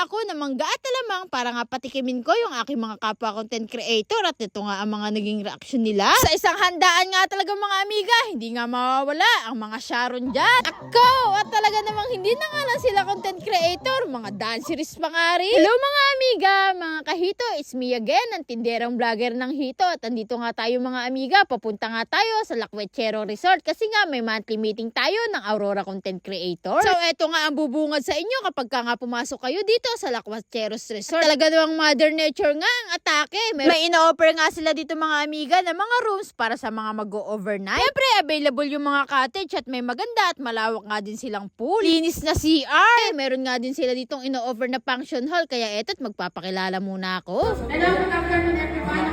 ako ng mangga at alamang para nga patikimin ko yung aking mga kapwa content creator at ito nga ang mga naging reaksyon nila. Sa isang handaan nga talaga mga amiga, hindi nga mawawala ang mga Sharon dyan. Ako! At talaga namang hindi na nga lang sila content creator, mga danceries pa nga rin. Hello mga amiga, mga kahito, it's me again, ang tinderang vlogger ng hito. At andito nga tayo mga amiga, papunta nga tayo sa Lakwechero Resort kasi nga may monthly meeting tayo ng Aurora Content Creator. So eto nga ang bubungad sa inyo kapag ka nga pumasok kayo dito sa Lakwechero Resort. At talaga namang Mother Nature nga ang atake. May ino-offer nga sila dito mga amiga na mga rooms para sa mga mag-overnight. Siyempre available yung mga cottage at may maganda at malawak nga din silang pool. Linis na CR. Meron nga din sila ditong ino-offer na function hall kaya eto't magpapakilala muna ako. Hello, good afternoon everyone.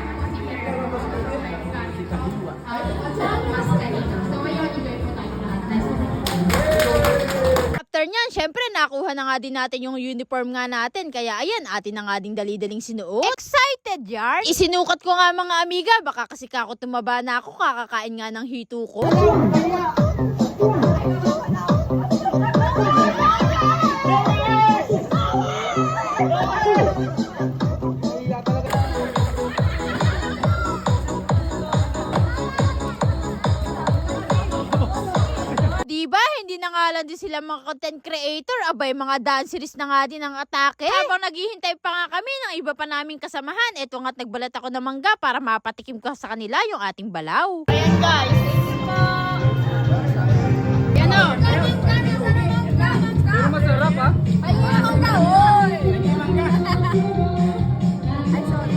After nyan, syempre nakuha na nga din natin yung uniform nga natin. Kaya ayan, atin na nga ding dali-daling sinuot. Excited, yar! Isinukat ko nga mga amiga. Baka kasi kako tumaba na ako, kakakain nga ng hito ko. Diba, hindi na nga lang din sila mga content creator, abay mga danceries na nga din ang atake. Habang naghihintay pa nga kami ng iba pa naming kasamahan, eto nga't nagbalat ako ng mangga para mapatikim ko sa kanila yung ating balaw. Ayan guys, yan o. Pero masarap ha? Ay, ang taon! Ay, sorry.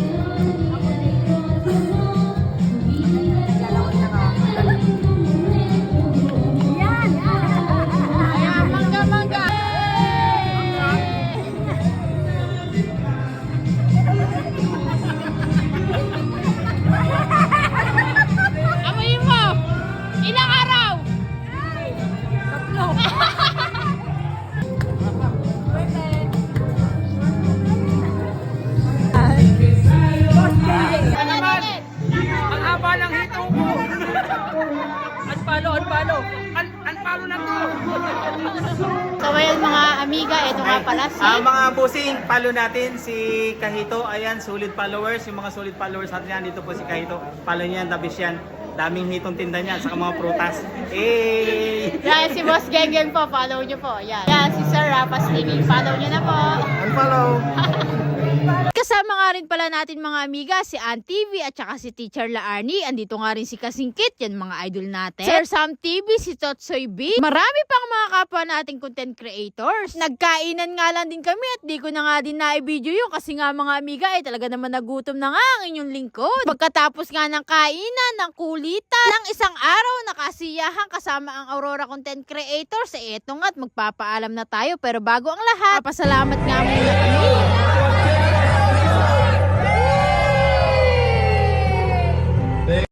Yan! Ayan, mangga. Amoyin mo! Ilang araw? Ang haba ng hito ko! Unfollow! Unfollow na to! So ayan mga amiga, ito nga pala si... Mga busing, follow natin si Kahito. Ayan, solid followers. Yung mga solid followers natin yan, dito po si Kahito. Follow niya yan, tabis yan. Daming hitong tinda niyan, saka mga prutas. Yan, si Boss Gengeng po, follow nyo po. Yan si Sir Rapas TV, follow nyo na po. Unfollow! Kasama nga rin pala natin mga amiga, si Ann TV at saka si Teacher La Arnie. Andito nga rin si Kasingkit, yan mga idol natin. Sir Sam TV, si Totsoy B. Marami pang mga kapwa nating content creators. Nagkainan nga lang din kami at di ko na nga din na-video yun kasi nga mga amiga ay talaga naman nagutom na nga ang inyong lingkod. Pagkatapos nga ng kainan, ng kulitan, ng isang araw na kasiyahan kasama ang Aurora Content Creators, eto nga't magpapaalam na tayo. Pero bago ang lahat, papasalamat nga muna kami